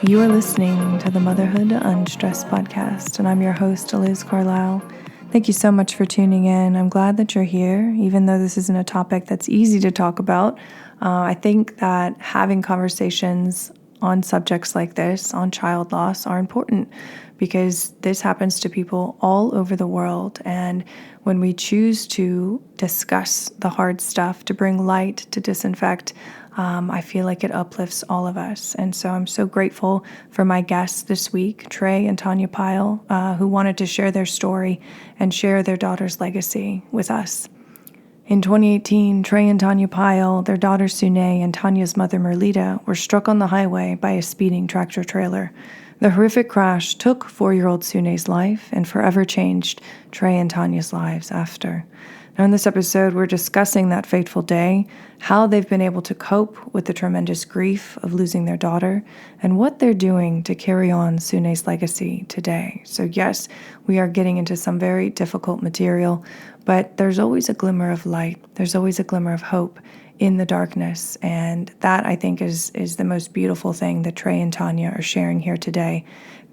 You are listening to the Motherhood Unstressed podcast, and I'm your host, Liz Carlisle. Thank you so much for tuning in. I'm glad that you're here, even though this isn't a topic that's easy to talk about. I think that having conversations on subjects like this, on child loss, are important because this happens to people all over the world. And when we choose to discuss the hard stuff, to bring light, to disinfect, I feel like it uplifts all of us. And so I'm so grateful for my guests this week, Trey and Tanya Pyle, who wanted to share their story and share their daughter's legacy with us. In 2018, Trey and Tanya Pyle, their daughter Siena, and Tanya's mother Merlita were struck on the highway by a speeding tractor trailer. The horrific crash took 4-year-old Sune's life and forever changed Trey and Tanya's lives after. Now, in this episode, we're discussing that fateful day, how they've been able to cope with the tremendous grief of losing their daughter, and what they're doing to carry on Sune's legacy today. So yes, we are getting into some very difficult material, but there's always a glimmer of light. There's always a glimmer of hope in the darkness, and that, I think, is the most beautiful thing that Trey and Tanya are sharing here today.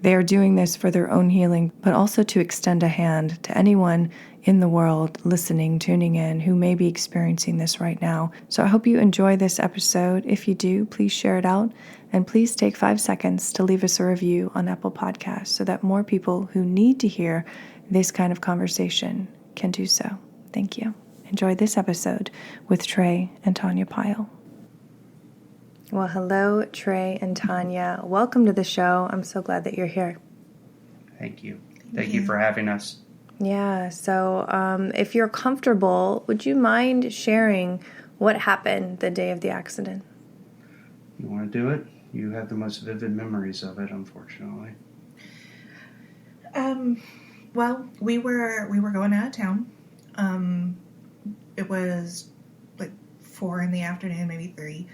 They are doing this for their own healing, but also to extend a hand to anyone in the world listening, tuning in, who may be experiencing this right now. So I hope you enjoy this episode. If you do, please share it out, and please take 5 seconds to leave us a review on Apple Podcasts so that more people who need to hear this kind of conversation can do so. Thank you. Enjoy this episode with Trey and Tanya Pyle. Well, hello, Trey and Tanya. Welcome to the show. I'm so glad that you're here. Thank you. Thank you for having us. Yeah, so if you're comfortable, would you mind sharing what happened the day of the accident? You want to do it? You have the most vivid memories of it, unfortunately. Well, we were going out of town. It was like 4 in the afternoon, maybe 3,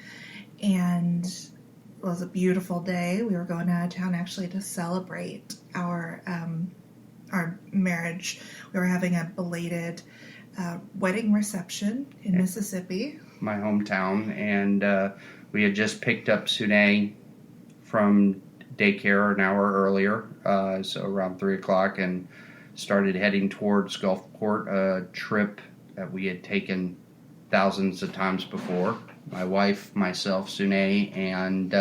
and it was a beautiful day. We were going out of town actually to celebrate our marriage. We were having a belated wedding reception in Mississippi, my hometown, and we had just picked up Siena from daycare an hour earlier, so around 3 o'clock, and started heading towards Gulfport, a trip that we had taken thousands of times before. My wife, myself, Siena, and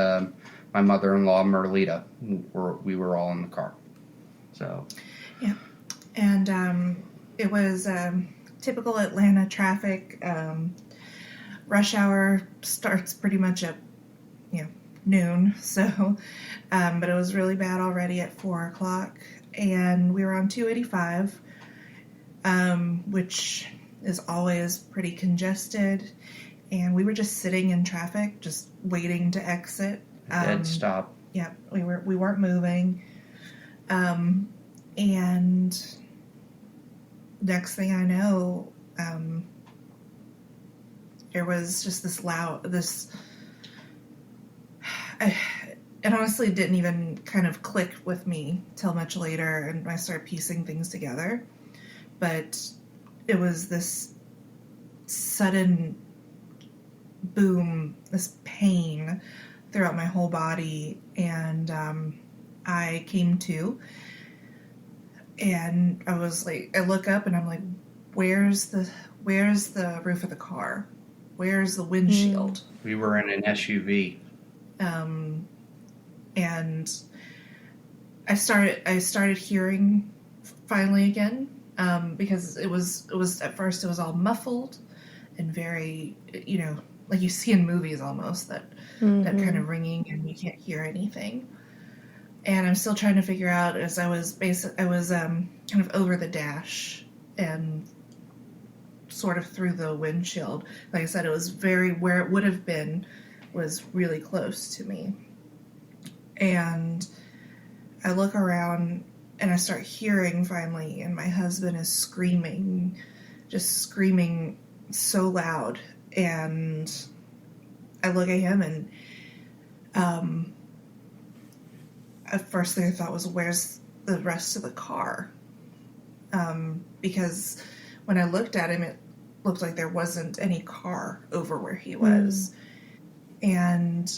my mother-in-law, Merlita. We were all in the car. So, yeah, and it was typical Atlanta traffic. Rush hour starts pretty much at noon. So, but it was really bad already at 4 o'clock, and we were on 285, which is always pretty congested. And we were just sitting in traffic, just waiting to exit. Dead stop. Yeah, we weren't moving. And next thing I know, there was just it honestly didn't even kind of click with me till much later, and I started piecing things together. But it was this sudden boom, this pain throughout my whole body, and I came to, and I was like, I look up and I'm like, where's the roof of the car? Where's the windshield? We were in an SUV. And I started hearing finally again, because it was at first it was all muffled and very, like you see in movies almost, that kind of ringing and you can't hear anything. And I'm still trying to figure out, as I was kind of over the dash and sort of through the windshield. Like I said, it was where it would have been was really close to me. And I look around and I start hearing finally, and my husband is screaming, just screaming so loud. And I look at him, and first thing I thought was, where's the rest of the car? Because when I looked at him, it looked like there wasn't any car over where he was. And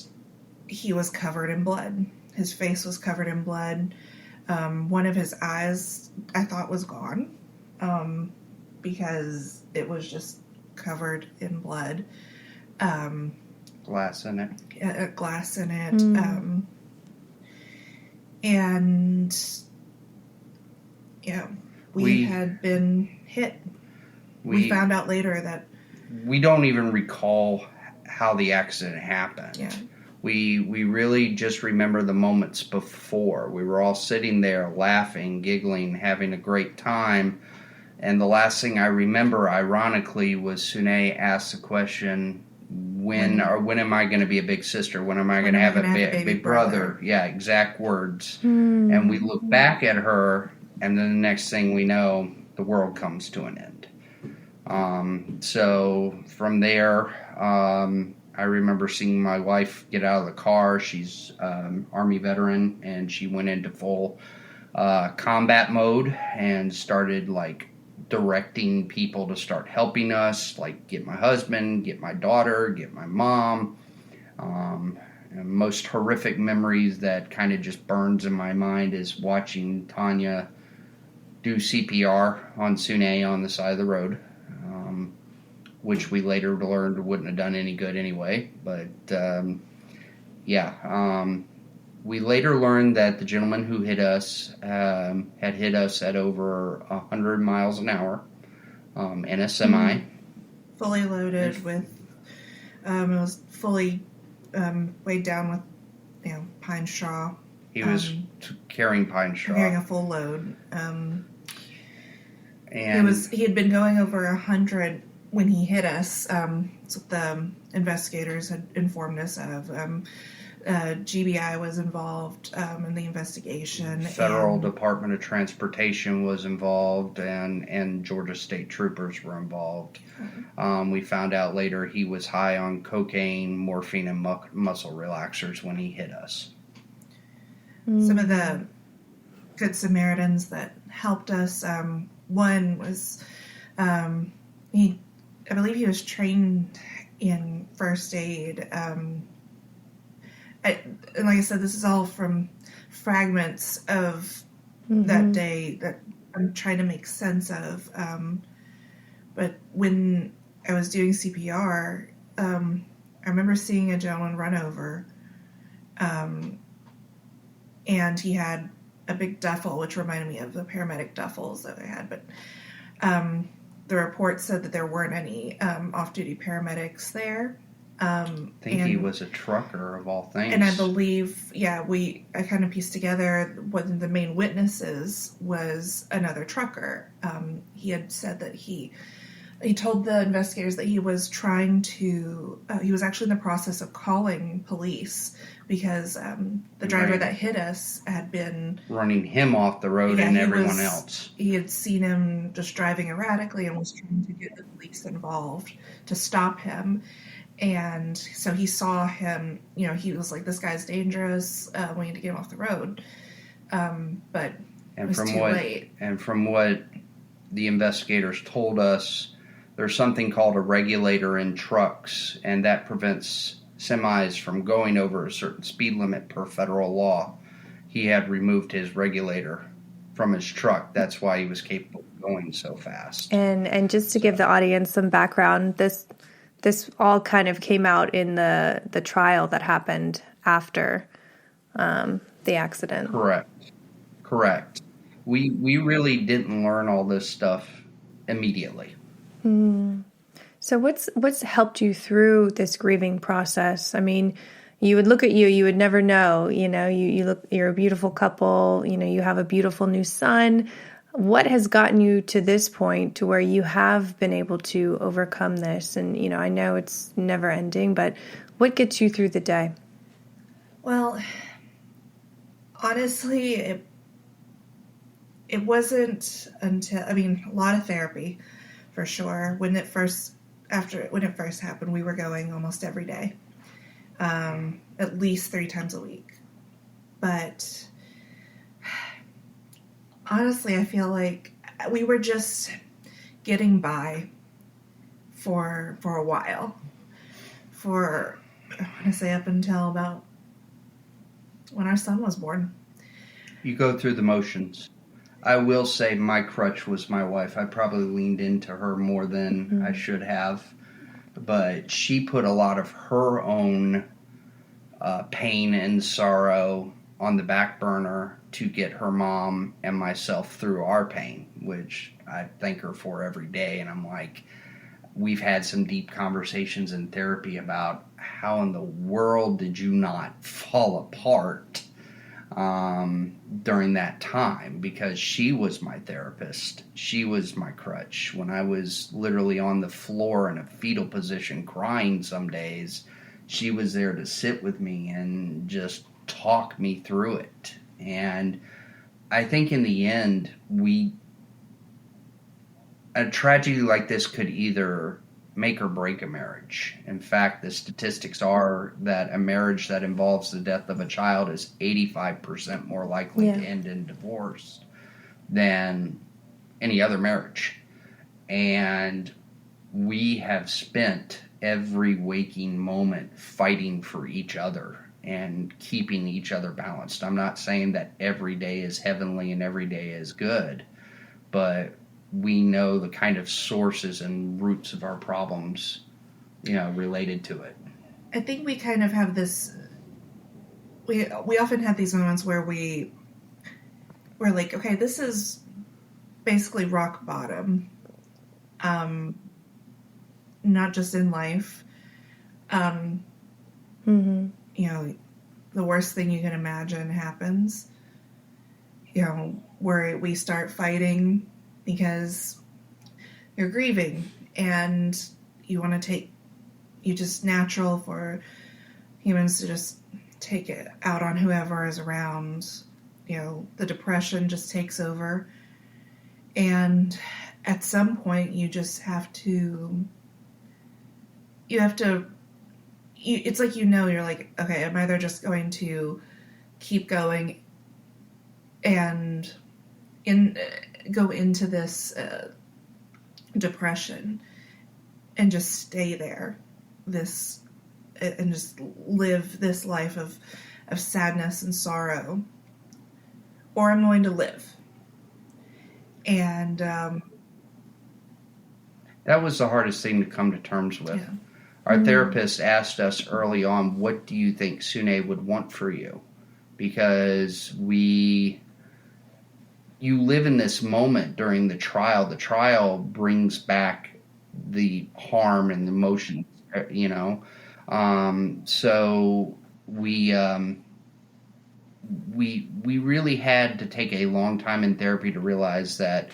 he was covered in blood. His face was covered in blood. One of his eyes I thought was gone, because it was just covered in blood. Glass in it. A glass in it. And yeah, we had been hit. We found out later that we don't even recall how the accident happened. Yeah. We really just remember the moments before. We were all sitting there laughing, giggling, having a great time. And the last thing I remember, ironically, was Sune asked the question, when am I going to be a big sister? When am I going to have a big brother? Yeah, exact words. And we look back at her, and then the next thing we know, the world comes to an end. So from there, I remember seeing my wife get out of the car. She's Army veteran, and she went into full combat mode and started directing people to start helping us, get my husband, get my daughter, get my mom. And most horrific memories that kind of just burns in my mind is watching Tanya do CPR on Sune on the side of the road, which we later learned wouldn't have done any good anyway. But we later learned that the gentleman who hit us had hit us at over 100 miles an hour in a semi. Fully loaded with, it was fully weighed down with, pine straw. He was carrying pine straw. Carrying a full load. He had been going over 100 when he hit us. That's what the investigators had informed us of. GBI was involved in the investigation. Federal Department of Transportation was involved, and Georgia State Troopers were involved. We found out later he was high on cocaine, morphine, and muscle relaxers when he hit us. Some of the Good Samaritans that helped us, one was, I believe he was trained in first aid. And like I said, this is all from fragments of that day that I'm trying to make sense of. But when I was doing CPR, I remember seeing a gentleman run over, and he had a big duffel, which reminded me of the paramedic duffels that I had. But the report said that there weren't any off-duty paramedics there. I think he was a trucker of all things. And I believe, I kind of pieced together one of the main witnesses was another trucker. He had said that he told the investigators that he was trying to, he was actually in the process of calling police because the driver that hit us had been running him off the road and everyone else. He had seen him just driving erratically and was trying to get the police involved to stop him. And so he saw him, he was like, this guy's dangerous. We need to get him off the road. But it was too late. And from what the investigators told us, there's something called a regulator in trucks, and that prevents semis from going over a certain speed limit per federal law. He had removed his regulator from his truck. That's why he was capable of going so fast. And just to give the audience some background, this all kind of came out in the trial that happened after the accident. Correct. We really didn't learn all this stuff immediately. So what's helped you through this grieving process? I mean, you would look at you would never know, you're a beautiful couple, you have a beautiful new son. What has gotten you to this point to where you have been able to overcome this? And, I know it's never ending, but what gets you through the day? Well, honestly, it wasn't until, a lot of therapy for sure. When it first happened, we were going almost every day, at least 3 times a week. But honestly, I feel like we were just getting by for a while. I want to say up until about when our son was born. You go through the motions. I will say my crutch was my wife. I probably leaned into her more than I should have, but she put a lot of her own pain and sorrow on the back burner to get her mom and myself through our pain, which I thank her for every day. And I'm like, we've had some deep conversations in therapy about how in the world did you not fall apart during that time, because she was my therapist. She was my crutch. When I was literally on the floor in a fetal position crying some days, she was there to sit with me and just talk me through it. And I think in the end, a tragedy like this could either make or break a marriage. In fact, the statistics are that a marriage that involves the death of a child is 85% more likely to end in divorce than any other marriage. And we have spent every waking moment fighting for each other and keeping each other balanced. I'm not saying that every day is heavenly and every day is good, but we know the kind of sources and roots of our problems, related to it. I think we kind of have this. We often have these moments where we're like, okay, this is basically rock bottom. Not just in life. The worst thing you can imagine happens. Where we start fighting because you're grieving and you want to just natural for humans to just take it out on whoever is around. The depression just takes over. And at some point you just have to, it's like, you're like, okay, I'm either just going to keep going and go into this depression and just stay there, and just live this life of sadness and sorrow, or I'm going to live. And that was the hardest thing to come to terms with. Yeah. Our therapist asked us early on, what do you think Siena would want for you? Because you live in this moment during the trial. The trial brings back the harm and the emotion, So we really had to take a long time in therapy to realize that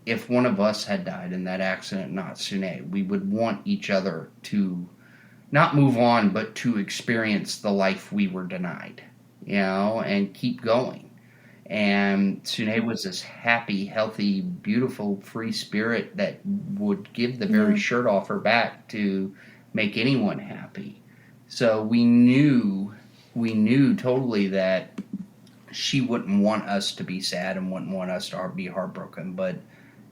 if one of us had died in that accident, not Siena, we would want each other to not move on, but to experience the life we were denied, and keep going. And Siena was this happy, healthy, beautiful, free spirit that would give the very shirt off her back to make anyone happy. So we knew totally that she wouldn't want us to be sad and wouldn't want us to be heartbroken, but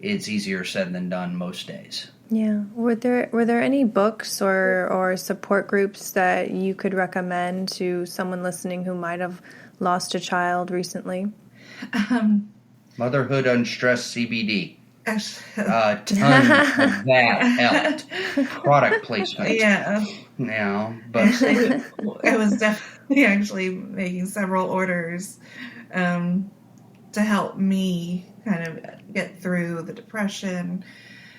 it's easier said than done most days. Yeah. Were there any books or support groups that you could recommend to someone listening who might have lost a child recently? Motherhood Unstressed CBD. Ton of that helped. Product placement. Yeah. But I was definitely actually making several orders to help me kind of get through the depression,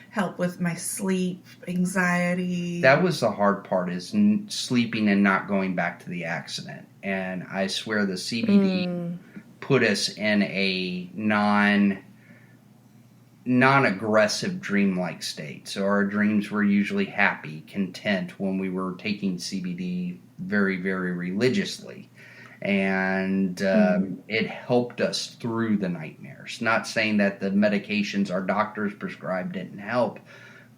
help with my sleep, anxiety. That was the hard part, is sleeping and not going back to the accident. And I swear the CBD put us in a non-aggressive dreamlike state. So our dreams were usually happy, content when we were taking CBD very, very religiously. And it helped us through the nightmares. Not saying that the medications our doctors prescribed didn't help,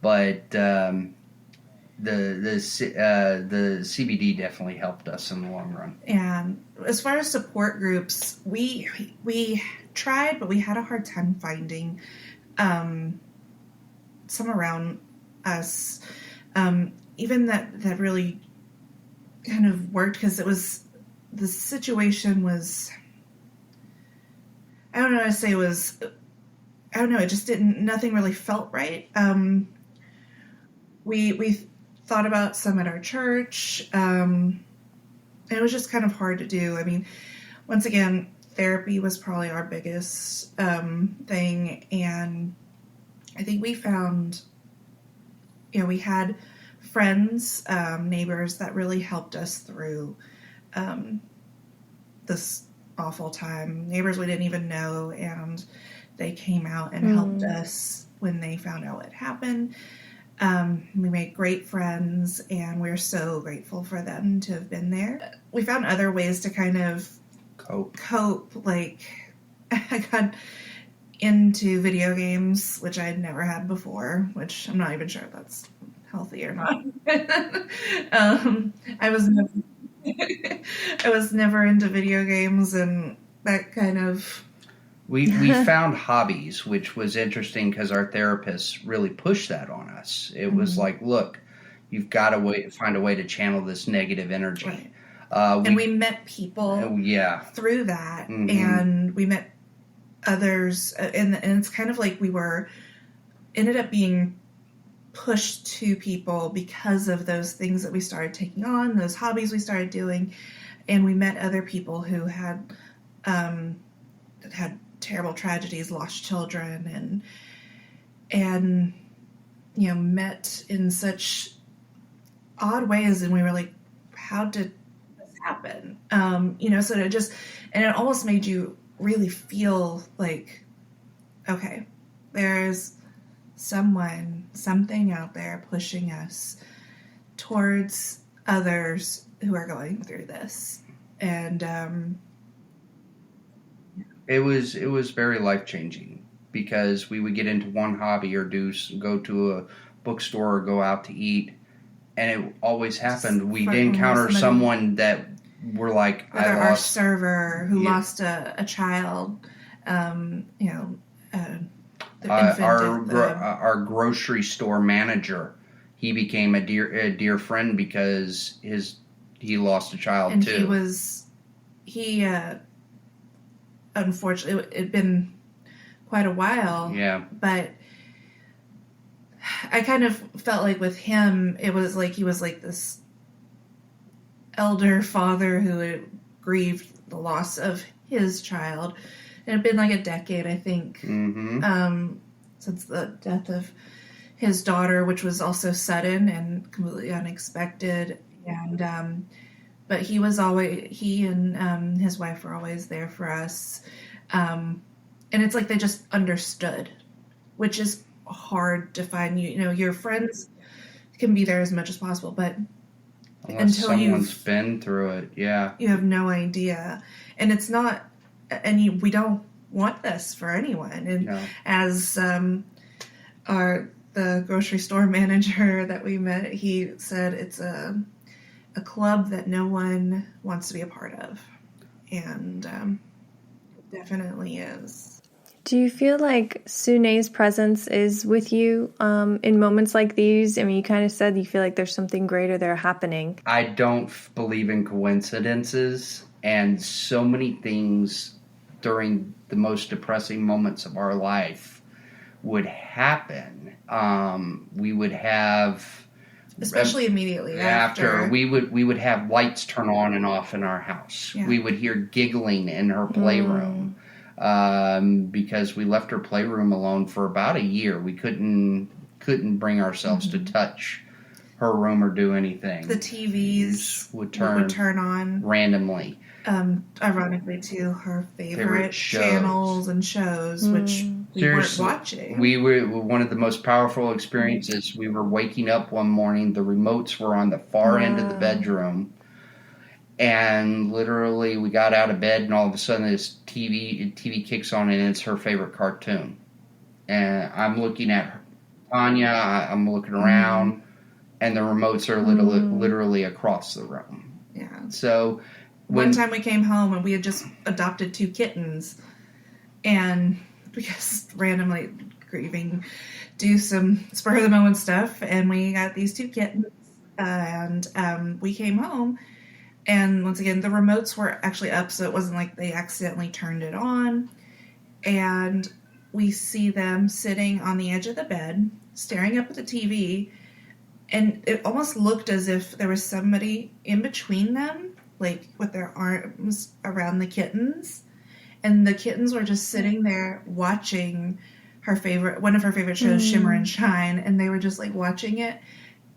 but the CBD definitely helped us in the long run. And as far as support groups, we tried, but we had a hard time finding some around us, even that really kind of worked, because it was the situation was, I don't know how to say, I don't know, it just nothing really felt right. We thought about some at our church. It was just kind of hard to do. I mean, once again, therapy was probably our biggest thing, and I think we found, we had friends, neighbors that really helped us through this awful time. Neighbors we didn't even know, and they came out and helped us when they found out what happened. We made great friends, and we're so grateful for them to have been there. We found other ways to kind of cope. Like, I got into video games, which I had never had before, which I'm not even sure if that's healthy or not. I was never into video games, and that kind of... We found hobbies, which was interesting because our therapist really pushed that on us. It was like, look, you've got to find a way to channel this negative energy. Right. And we met people through that, and we met others, and it's kind of like we ended up being pushed to people because of those things that we started taking on, those hobbies we started doing, and we met other people who had terrible tragedies, lost children, and met in such odd ways, and we were like, how did this happen? So it almost made you really feel like, okay, there's something out there pushing us towards others who are going through this. And it was very life-changing, because we would get into one hobby or go to a bookstore or go out to eat, and it always happened. We'd encounter someone that were like, our server who lost a child, our grocery store manager, he became a dear friend because he lost a child, and too. He unfortunately, it'd been quite a while. Yeah. But I kind of felt like with him, it was like he was like this elder father who had grieved the loss of his child. It had been like a decade, I think, since the death of his daughter, which was also sudden and completely unexpected. And but he and his wife were always there for us. And it's like they just understood, which is hard to find. Your friends can be there as much as possible, but until someone's been through it, you have no idea. And it's not, and we don't want this for anyone. And as the grocery store manager that we met, he said it's a club that no one wants to be a part of. And it definitely is. Do you feel like Sune's presence is with you in moments like these? I mean, you kind of said you feel like there's something greater there happening. I don't believe in coincidences, and so many things during the most depressing moments of our life would happen. We would have... Especially immediately after we would have lights turn on and off in our house. Yeah. We would hear giggling in her playroom because we left her playroom alone for about a year. We couldn't bring ourselves to touch her room or do anything. The TVs would turn on randomly. Ironically, too, her favorite channels and shows, which we weren't watching. We were one of the most powerful experiences. We were waking up one morning. The remotes were on the far end of the bedroom, and literally we got out of bed, and all of a sudden this TV kicks on, and it's her favorite cartoon. And I'm looking at Tanya. I'm looking around, and the remotes are literally across the room. Yeah. So. One time we came home and we had just adopted 2 kittens, and because randomly grieving, do some spur of the moment stuff, and we got these 2 kittens, and we came home, And once again, the remotes were actually up, so it wasn't like they accidentally turned it on. And we see them sitting on the edge of the bed, staring up at the TV, and it almost looked as if there was somebody in between them, like with their arms around the kittens. And the kittens were just sitting there watching one of her favorite shows, Shimmer and Shine, and they were just like watching it.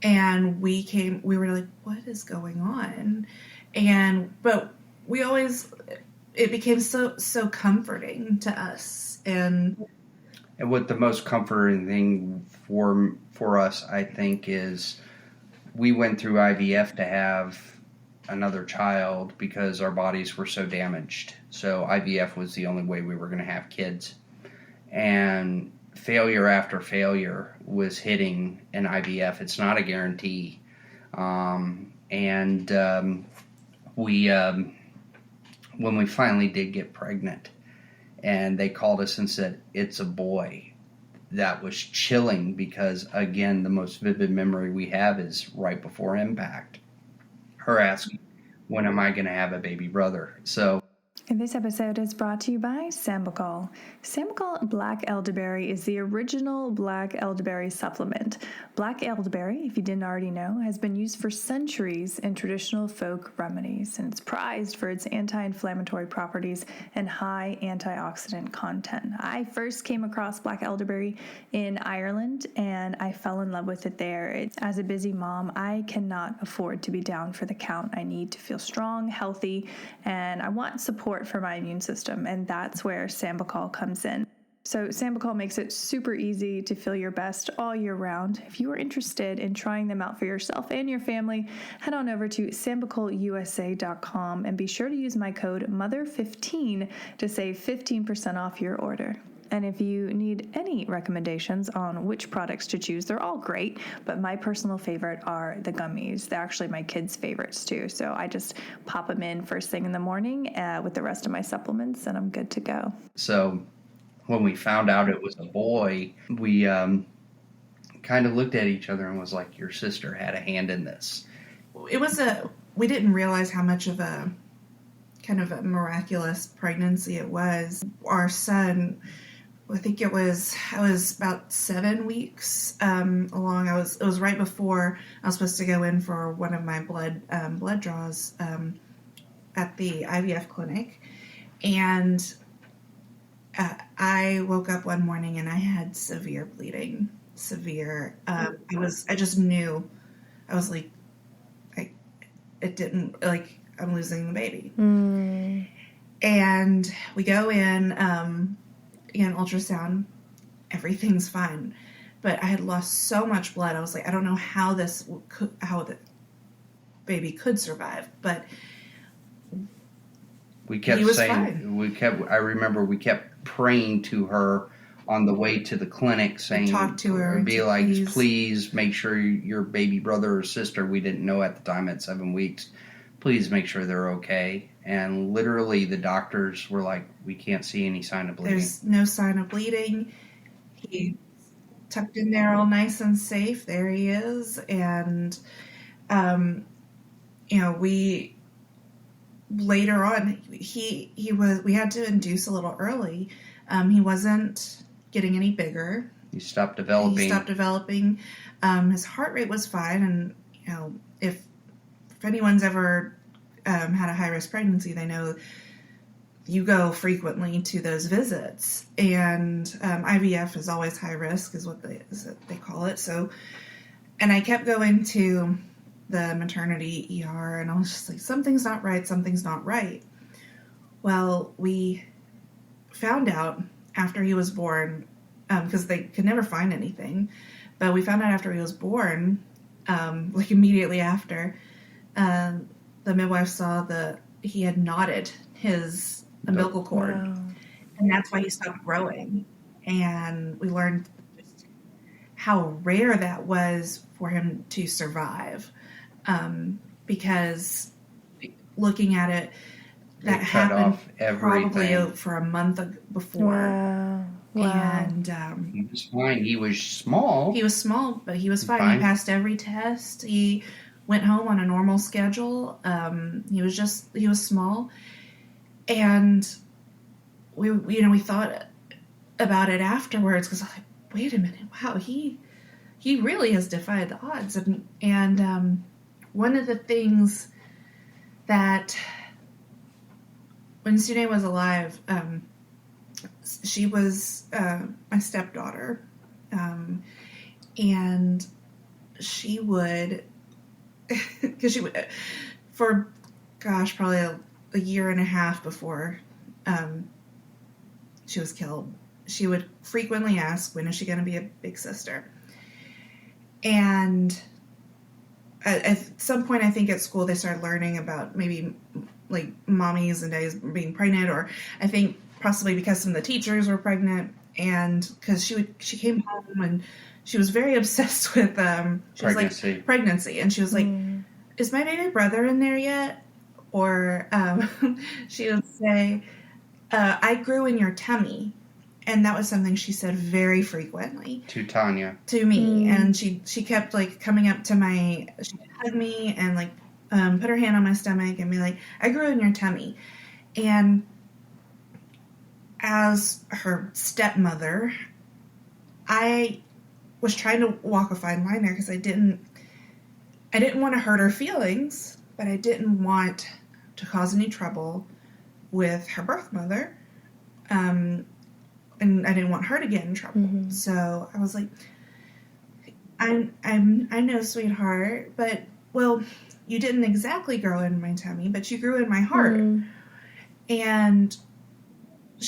And we were like, what is going on? But it became so comforting to us. And what the most comforting thing for us, I think, is we went through IVF to have another child because our bodies were so damaged. So IVF was the only way we were going to have kids. And failure after failure was hitting in IVF. It's not a guarantee. When we finally did get pregnant and they called us and said, it's a boy, that was chilling because, again, the most vivid memory we have is right before impact. Her asking, when am I going to have a baby brother? So. And this episode is brought to you by Sambucol. Sambucol Black Elderberry is the original black elderberry supplement. Black elderberry, if you didn't already know, has been used for centuries in traditional folk remedies, and it's prized for its anti-inflammatory properties and high antioxidant content. I first came across black elderberry in Ireland, and I fell in love with it there. As a busy mom, I cannot afford to be down for the count. I need to feel strong, healthy, and I want support for my immune system, and that's where Sambucol comes in. So Sambucol makes it super easy to feel your best all year round. If you are interested in trying them out for yourself and your family, head on over to sambucolusa.com and be sure to use my code MOTHER15 to save 15% off your order. And if you need any recommendations on which products to choose, they're all great, but my personal favorite are the gummies. They're actually my kids' favorites too. So I just pop them in first thing in the morning with the rest of my supplements, and I'm good to go. So when we found out it was a boy, we kind of looked at each other and was like, your sister had a hand in this. We didn't realize how much of a kind of a miraculous pregnancy it was. Our son, I think I was about 7 weeks along. It was right before I was supposed to go in for one of my blood draws at the IVF clinic, and I woke up one morning and I had severe bleeding. I just knew. I was like, I'm losing the baby. And we go in, ultrasound, everything's fine. But I had lost so much blood. I was like, I don't know how the baby could survive. But we kept he was saying, fine. I remember we kept praying to her on the way to the clinic, saying, talk to her, be like, please make sure your baby brother or sister, we didn't know at the time at 7 weeks, please make sure they're okay. And literally the doctors were like, we can't see any sign of bleeding. There's no sign of bleeding. He's tucked in there all nice and safe. There he is. And, we later on, we had to induce a little early. He wasn't getting any bigger. He stopped developing. His heart rate was fine. And, if anyone's ever had a high-risk pregnancy, they know you go frequently to those visits. And IVF is always high risk, is what they call it. So, and I kept going to the maternity ER, and I was just like, something's not right. Well, we found out after he was born, because they could never find anything, but we found out after he was born, immediately after, the midwife saw he had knotted his umbilical cord, and that's why he stopped growing. And we learned how rare that was for him to survive, because looking at it, that happened probably for a month before. Wow. And he was fine. He was small. But he was fine. He passed every test. He went home on a normal schedule. He was small, and we thought about it afterwards, because I was like, wait a minute, wow, he really has defied the odds. And one of the things that, when Siena was alive, she was my stepdaughter, and she would, because she would, for probably a year and a half before she was killed, she would frequently ask, when is she going to be a big sister? And at some point, I think at school, they started learning about maybe like mommies and daddies being pregnant, or I think possibly because some of the teachers were pregnant, and because she came home and she was very obsessed with pregnancy, and she was like, is my baby brother in there yet? Or she would say, I grew in your tummy. And that was something she said very frequently. To Tanya. To me. And she kept, like, coming up to she'd hug me and, like, put her hand on my stomach and be like, I grew in your tummy. And as her stepmother, I was trying to walk a fine line there, because I didn't want to hurt her feelings, but I didn't want to cause any trouble with her birth mother. And I didn't want her to get in trouble. Mm-hmm. So I was like, I know, sweetheart, but, well, you didn't exactly grow in my tummy, but you grew in my heart. Mm. And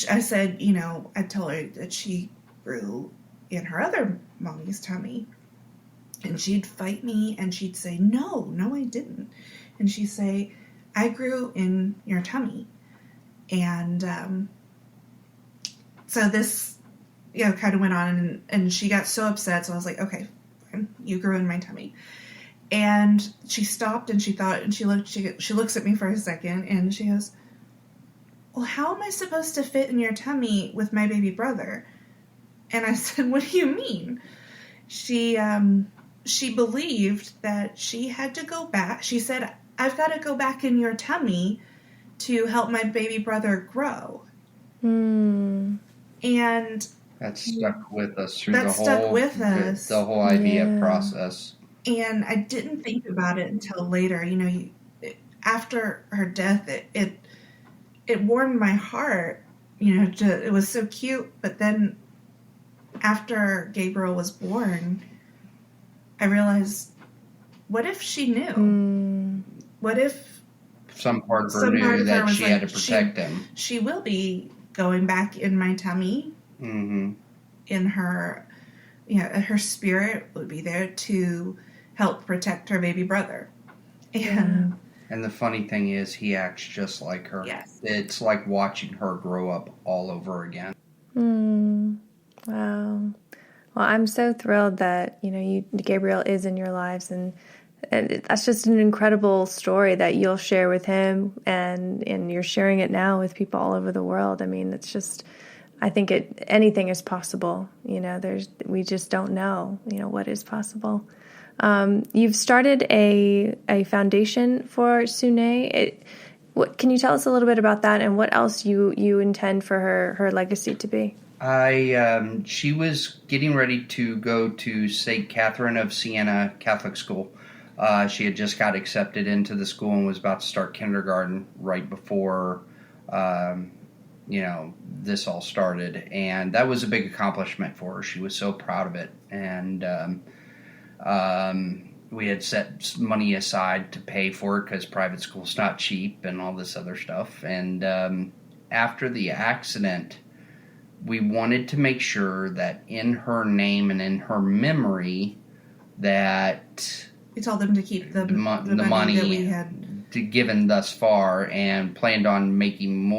I said, I told her that she grew in her other mommy's tummy. And she'd fight me, and she'd say, no, I didn't. And she'd say, I grew in your tummy. And, so this, kind of went on, and she got so upset. So I was like, okay, fine, you grew in my tummy. And she stopped, and she thought, and she looks at me for a second, and she goes, well, how am I supposed to fit in your tummy with my baby brother? And I said, what do you mean? She believed that she had to go back. She said, I've got to go back in your tummy to help my baby brother grow. And that stuck with us through the whole IVF process. And I didn't think about it until later. After her death, it warmed my heart. It was so cute. But then after Gabriel was born, I realized, what if she knew? What if some part of her knew that she had to protect him? She will be going back in my tummy. Mm-hmm. In her, her spirit would be there to help protect her baby brother. And the funny thing is, he acts just like her. Yes. It's like watching her grow up all over again. Wow. Well, I'm so thrilled that, Gabriel is in your lives, and that's just an incredible story that you'll share with him, and you're sharing it now with people all over the world. I mean, it's just, I think anything is possible. We just don't know, what is possible. You've started a foundation for Siena. Can you tell us a little bit about that, and what else you intend for her legacy to be? She was getting ready to go to St. Catherine of Siena Catholic School. She had just got accepted into the school and was about to start kindergarten right before, this all started. And that was a big accomplishment for her. She was so proud of it. And we had set money aside to pay for it, because private school's not cheap and all this other stuff. And after the accident, we wanted to make sure that in her name and in her memory that... We told them to keep the money that we had given thus far, and planned on making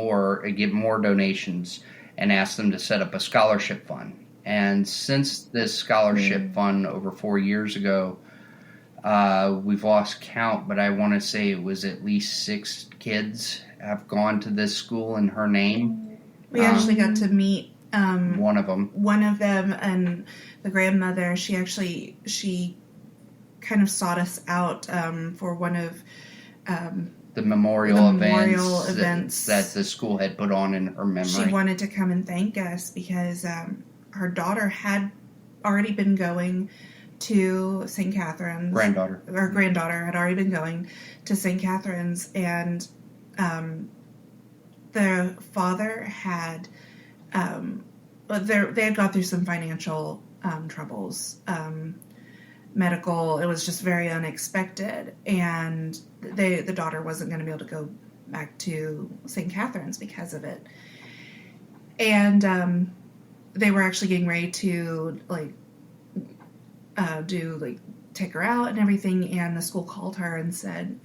give more donations, and asked them to set up a scholarship fund. And since this scholarship fund over 4 years ago, we've lost count, but I want to say it was at least 6 kids have gone to this school in her name. We actually got to meet one of them. One of them, and the grandmother. She kind of sought us out for one of the memorial events that the school had put on in her memory. She wanted to come and thank us because her daughter had already been going to St. Catherine's. Granddaughter had already been going to St. Catherine's, and the father had they had gone through some financial troubles, medical. It was just very unexpected, and the daughter wasn't going to be able to go back to St. Catherine's because of it. And they were actually getting ready to take her out and everything, and the school called her and said,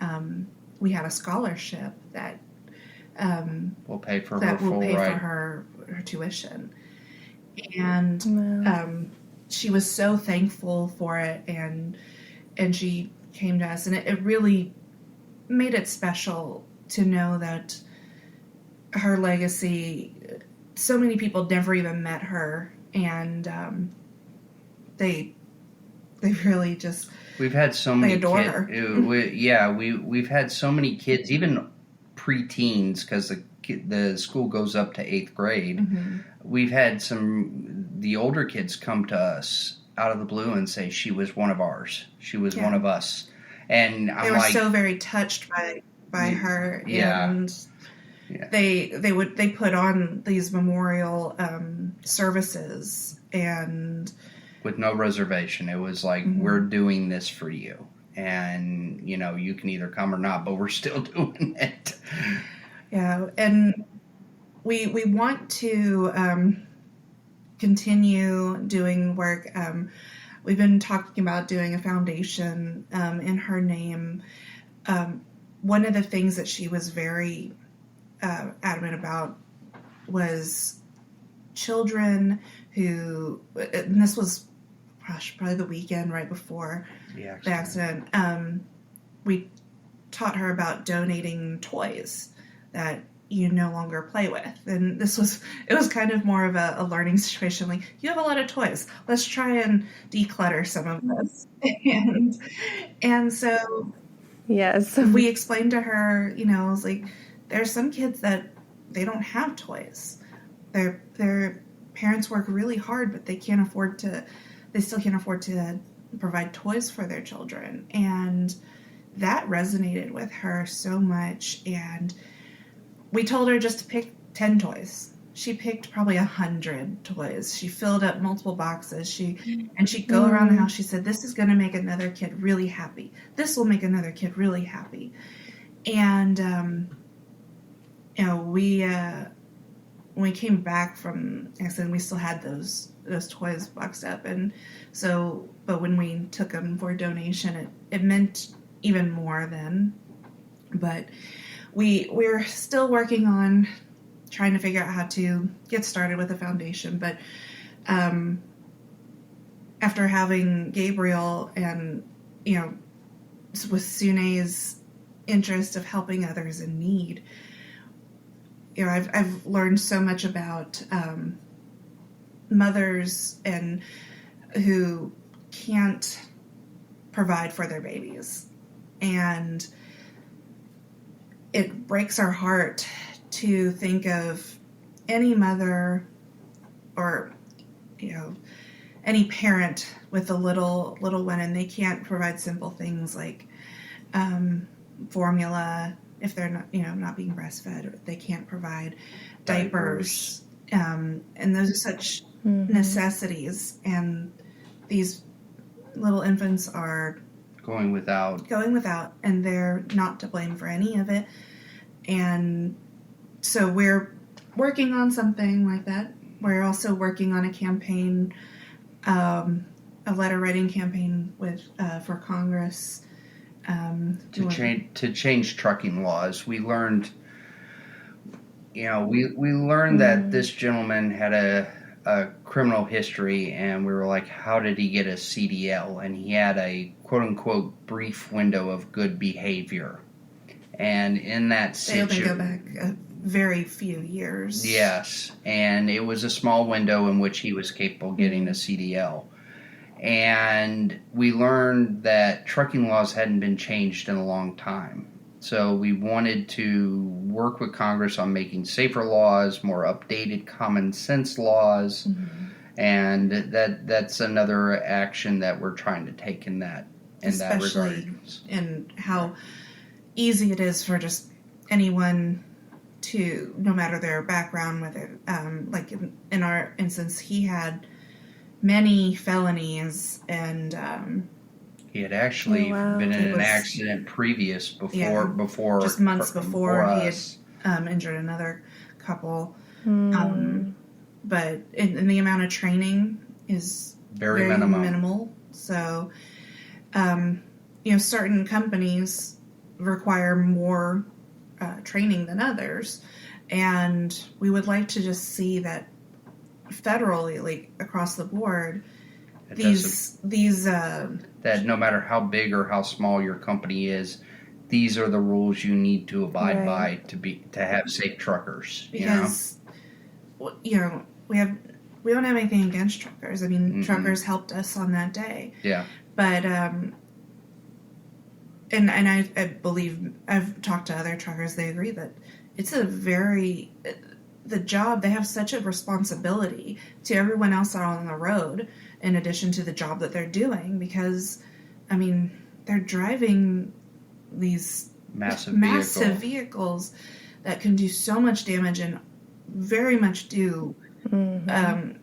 we have a scholarship that will pay for her tuition. And she was so thankful for it, and she came to us, and it really made it special to know that her legacy, so many people never even met her, and they really just, we've had so many adore kids. her. We've had so many kids, even preteens, because the school goes up to 8th grade. Mm-hmm. We've had the older kids come to us out of the blue and say she was one of ours. She was one of us, and they were so very touched by her. And they put on these memorial services, and with no reservation. It was like, we're doing this for you, and you can either come or not, but we're still doing it. Yeah, and we want to continue doing work. We've been talking about doing a foundation in her name. One of the things that she was very adamant about was children who, and this was probably the weekend right before the accident, we taught her about donating toys that you no longer play with. And it was kind of more of a learning situation. Like, you have a lot of toys. Let's try and declutter some of this. And so yes, we explained to her, it was like, there's some kids that they don't have toys. Their parents work really hard, but they still can't afford to provide toys for their children. And that resonated with her so much. And we told her just to pick 10 toys. She picked probably 100 toys. She filled up multiple boxes. She'd go around the house. She said, this is going to make another kid really happy. This will make another kid really happy. And, when we came back from accident, we still had those toys boxed up. And so, but when we took them for donation, it meant even more then. But we're still working on trying to figure out how to get started with a foundation. But after having Gabriel and, with Sune's interest of helping others in need, I've learned so much about mothers and who can't provide for their babies. And it breaks our heart to think of any mother or, any parent with a little one, and they can't provide simple things like formula if they're not being breastfed, or they can't provide diapers. And those are such necessities, and these little infants are going without, and they're not to blame for any of it. And so we're working on something like that. We're also working on a campaign, a letter writing campaign for Congress to change trucking laws. We learned, we learned that this gentleman had a criminal history, and we were like, how did he get a CDL? And he had a quote unquote brief window of good behavior. And in that situation, they only go back a very few years. Yes, and it was a small window in which he was capable of getting a CDL. And we learned that trucking laws hadn't been changed in a long time. So we wanted to work with Congress on making safer laws, more updated common sense laws, and that's another action that we're trying to take in that especially regard. in how easy it is for just anyone to, no matter their background, whether like in our instance, he had many felonies, and he had actually been in an accident before just months before he us. had injured another couple. But in the amount of training is very minimal. So, certain companies require more training than others, and we would like to just see that federally, like across the board, that no matter how big or how small your company is, these are the rules you need to abide by to have safe truckers. Because we don't have anything against truckers. I mean, truckers helped us on that day. Yeah. But and I believe I've talked to other truckers. They agree that it's the job, they have such a responsibility to everyone else out on the road, in addition to the job that they're doing, because, I mean, they're driving these massive vehicles that can do so much damage, and very much do have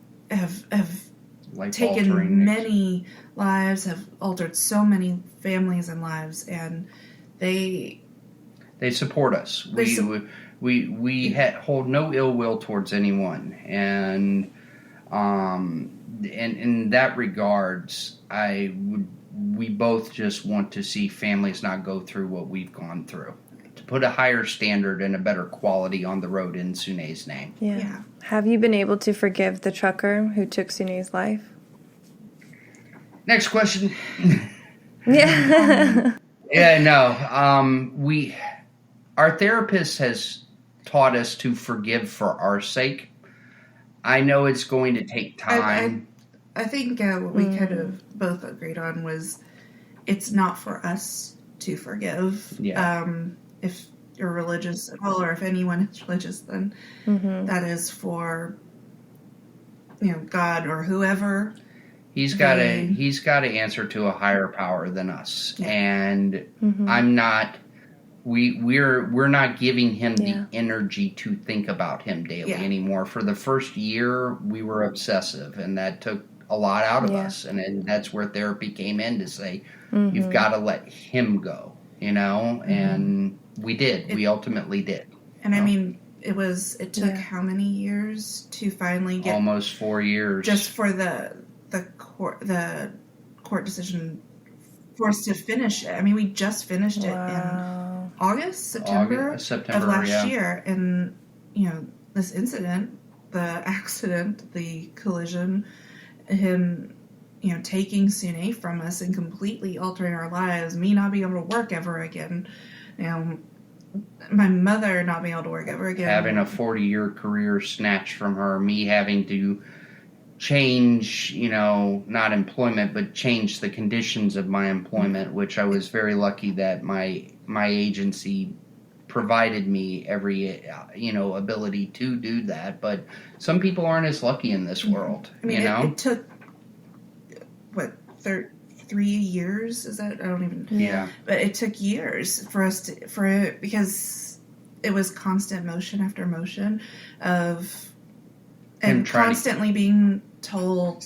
taken many lives, have altered so many families and lives, and they support us. We hold no ill will towards anyone, and in that regards, we both just want to see families not go through what we've gone through, to put a higher standard and a better quality on the road in Sune's name. Yeah. Have you been able to forgive the trucker who took Sune's life? Next question. Yeah. Our therapist has taught us to forgive for our sake. I know it's going to take time. I think what we kind of both agreed on was it's not for us to forgive. Yeah. If you're religious at all, or if anyone is religious, then that is for God or whoever. He's got to answer to a higher power than us, and I'm not. We're not giving him the energy to think about him daily anymore. For the first year, we were obsessive, and that took a lot out of us. And that's where therapy came in to say, you've got to let him go, and we did. We ultimately did. And I mean, it took how many years to finally get? Almost 4 years. Just for the court decision for us to finish it. I mean, we just finished it in September of last year. And, this incident, the accident, the collision, him, taking Sune from us and completely altering our lives, me not being able to work ever again, my mother not being able to work ever again. Having a 40-year career snatched from her, me having to change, not employment, but change the conditions of my employment, which I was very lucky that my agency provided me every, ability to do that. But some people aren't as lucky in this world, I mean, it took, 3 years? Is that? I don't even... Yeah. But it took years for us because it was constant motion after motion of... And constantly being told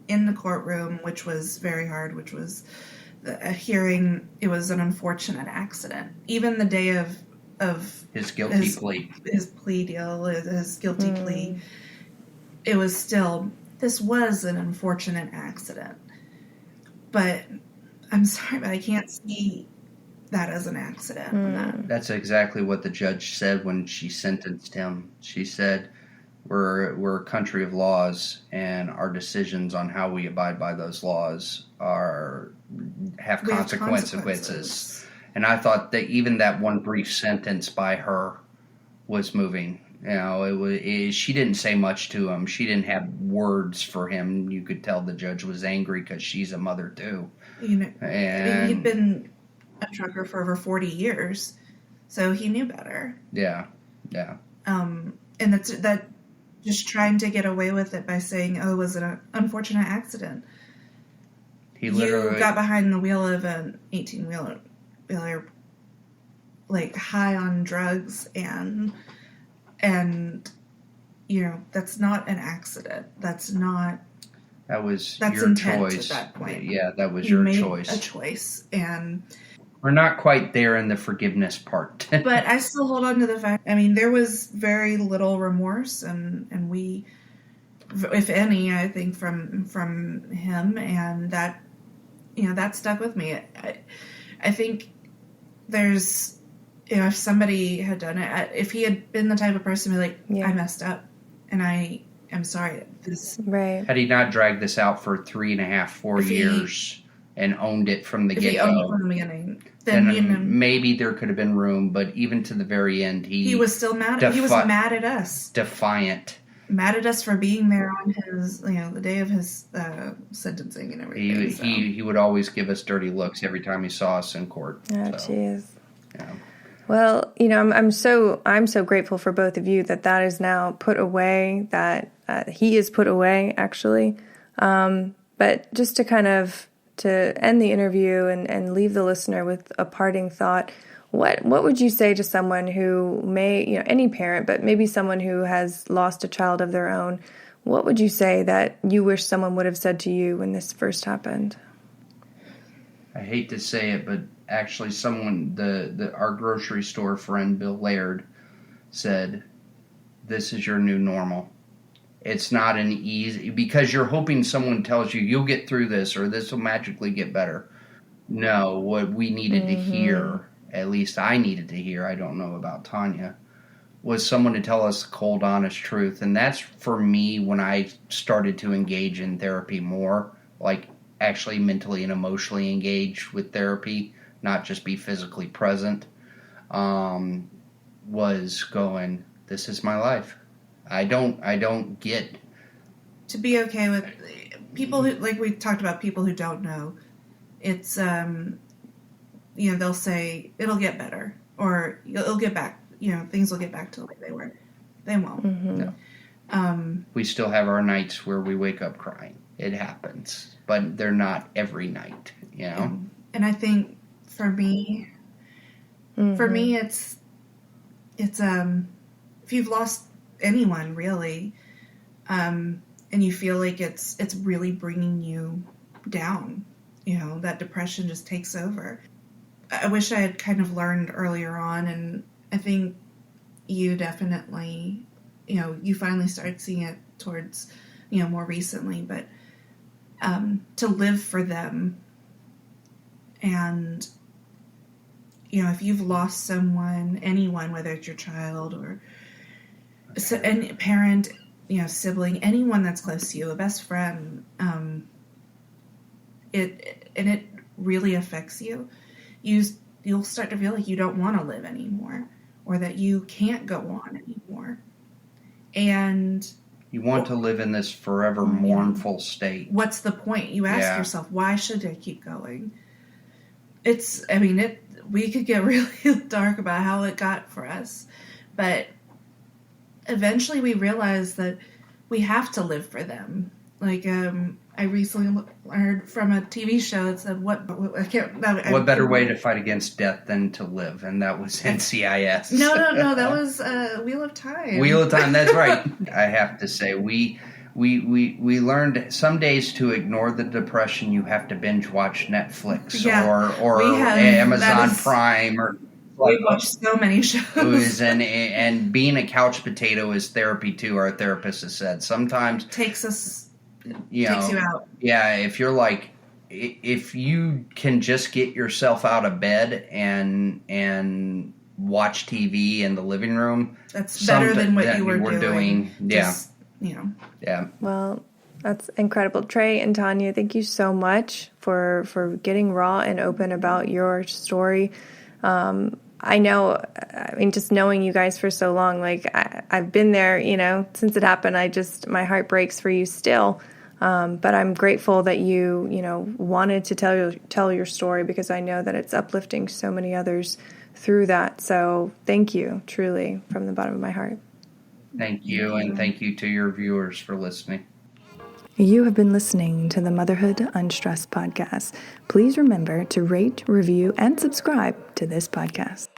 in the courtroom, which was very hard, which was a hearing, it was an unfortunate accident. Even the day of his guilty plea. His plea deal, his guilty plea, it was still, this was an unfortunate accident. But I'm sorry, but I can't see that as an accident. That's exactly what the judge said when she sentenced him. She said, We're a country of laws, and our decisions on how we abide by those laws have consequences. And I thought that even that one brief sentence by her was moving. She didn't say much to him. She didn't have words for him. You could tell the judge was angry because she's a mother too. And he'd been a trucker for over 40 years, so he knew better. Yeah. And that just trying to get away with it by saying, "Oh, it was an unfortunate accident." He literally You got behind the wheel of an 18-wheeler, like high on drugs, and that's not an accident. That's your intent choice. At that point. Yeah, that was You your made choice. a choice, and we're not quite there in the forgiveness part. but I still hold on to the fact. I mean, there was very little remorse, and we, if any, I think from him, and that that stuck with me. I think there's, if somebody had done it, if he had been the type of person to be like, I messed up, and I am sorry. Had he not dragged this out for 3.5, 4 years and owned it from the get-go, he owned it from the beginning, then maybe there could have been room. But even to the very end, he was still mad. He was mad at us. Defiant. Mad at us for being there on his, the day of his sentencing and everything. He would always give us dirty looks every time he saw us in court. Oh, jeez. Yeah. Well, I'm so grateful for both of you that is now put away, that he is put away, actually. But just to kind of to end the interview and leave the listener with a parting thought, what would you say to someone who may, any parent, but maybe someone who has lost a child of their own? What would you say that you wish someone would have said to you when this first happened? I hate to say it, but actually someone, our grocery store friend, Bill Laird, said, "This is your new normal." It's not an easy, because you're hoping someone tells you you'll get through this or this will magically get better. No, what we needed to hear, at least I needed to hear, I don't know about Tanya, was someone to tell us the cold, honest truth. And that's for me when I started to engage in therapy more, like actually mentally and emotionally engage with therapy, not just be physically present, was going, this is my life. I don't get to be okay with people who, like we talked about, people who don't know. It's they'll say it'll get better or it'll get back. Things will get back to the way they were. They won't. No. We still have our nights where we wake up crying. It happens, but they're not every night. And I think for me, it's if you've lost anyone really, and you feel like it's really bringing you down, that depression just takes over. I wish I had kind of learned earlier on, and I think you definitely, you finally started seeing it towards, more recently, but to live for them. And, if you've lost someone, anyone, whether it's your child or any parent, sibling, anyone that's close to you, a best friend, it really affects you. You'll start to feel like you don't want to live anymore, or that you can't go on anymore. And you want to live in this forever mournful state. What's the point? You ask yourself, why should I keep going? We could get really dark about how it got for us, but eventually we realized that we have to live for them. Like, I recently heard from a TV show that said, what better way to fight against death than to live? And that was NCIS. No, that was Wheel of Time. Wheel of Time, that's right. I have to say, we learned some days to ignore the depression. You have to binge watch Netflix or Amazon Prime or. We watched so many shows. And being a couch potato is therapy too. Our therapist has said sometimes takes you out. Yeah, if you're like, if you can just get yourself out of bed and watch TV in the living room, that's better than what you were doing. Yeah. Yeah. Well, that's incredible. Trey and Tanya, thank you so much for getting raw and open about your story. I know, I mean, just knowing you guys for so long, like I've been there, since it happened. My heart breaks for you still. But I'm grateful that you wanted to tell your story, because I know that it's uplifting so many others through that. So thank you, truly, from the bottom of my heart. Thank you, and thank you to your viewers for listening. You have been listening to the Motherhood Unstressed podcast. Please remember to rate, review, and subscribe to this podcast.